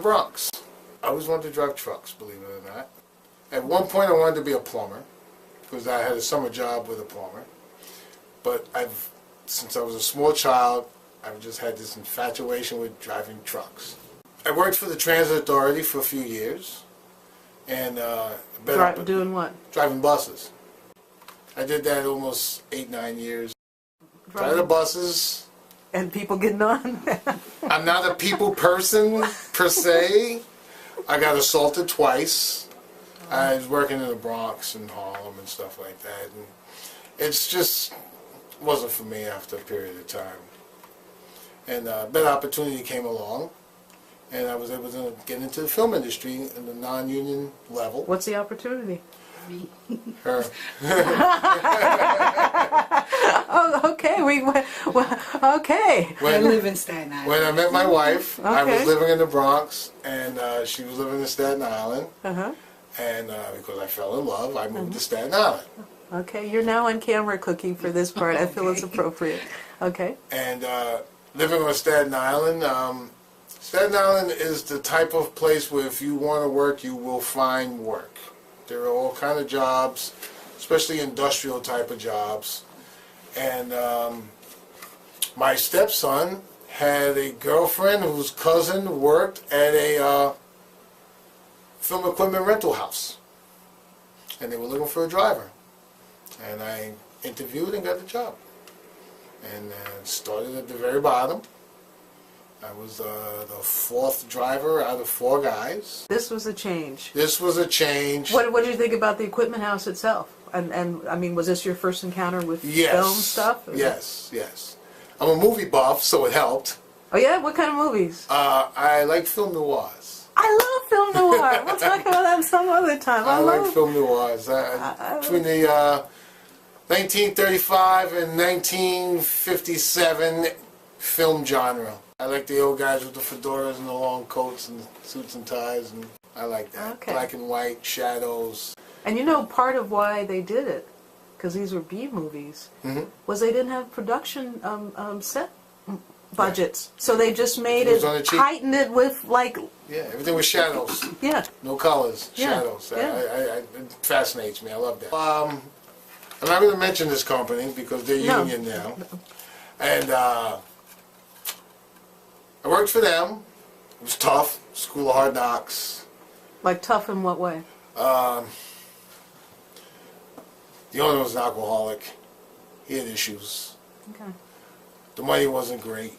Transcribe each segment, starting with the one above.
Bronx. I always wanted to drive trucks, believe it or not. At one point I wanted to be a plumber, because I had a summer job with a plumber. But since I was a small child, I've just had this infatuation with driving trucks. I worked for the Transit Authority for a few years. And doing what? Driving buses. I did that almost 8-9 years. Driving the buses. And people getting on? I'm not a people person, per se. I got assaulted twice. I was working in the Bronx and Harlem and stuff like that. And it's just wasn't for me after a period of time. And a better opportunity came along. And I was able to get into the film industry in the non-union level. What's the opportunity? Me. Her. Oh, okay. Okay. I live in Staten Island. When I met my wife, I was Okay. living in the Bronx, and she was living in Staten Island. Uh-huh. And because I fell in love, I moved to Staten Island. Okay, you're now on camera cooking for this part. I feel it's appropriate. Okay. And living on Staten Island, Staten Island is the type of place where if you want to work, you will find work. There are all kind of jobs, especially industrial type of jobs. And my stepson had a girlfriend whose cousin worked at a film equipment rental house. And they were looking for a driver. And I interviewed and got the job. And started at the very bottom. I was the fourth driver out of 4 guys. This was a change. This was a change. What did you think about the equipment house itself? And I mean, was this your first encounter with film stuff? Yes, yes. I'm a movie buff, so it helped. Oh yeah? What kind of movies? I like film noirs. I love film noir. We'll talk about that some other time. I like film noirs. Between the 1935 and 1957 film genre. I like the old guys with the fedoras and the long coats and suits and ties, and I like that. Okay. Black and white, shadows. And you know, part of why they did it, because these were B movies, was they didn't have production set budgets. So they just made it, heightened it with like... Yeah, everything was shadows. Yeah. No colors, shadows. Yeah. It fascinates me. I love that. I'm not going to mention this company because they're union now. And I worked for them. It was tough. School of hard knocks. Like tough in what way? The owner was an alcoholic. He had issues. Okay. The money wasn't great.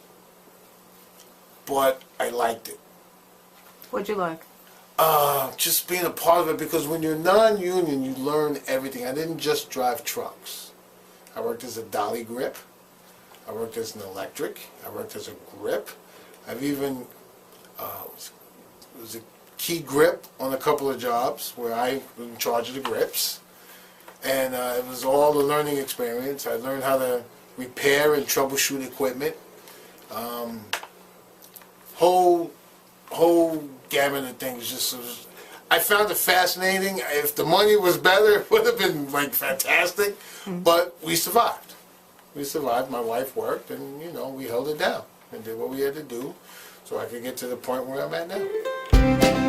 But I liked it. What'd you like? Just being a part of it, because when you're non-union, you learn everything. I didn't just drive trucks. I worked as a dolly grip. I worked as an electric. I worked as a grip. I've even was a key grip on a couple of jobs where I was in charge of the grips. And it was all a learning experience. I learned how to repair and troubleshoot equipment. Whole gamut of things. I found it fascinating. If the money was better, it would have been like fantastic. But we survived. We survived. My wife worked, and we held it down and did what we had to do, so I could get to the point where I'm at now.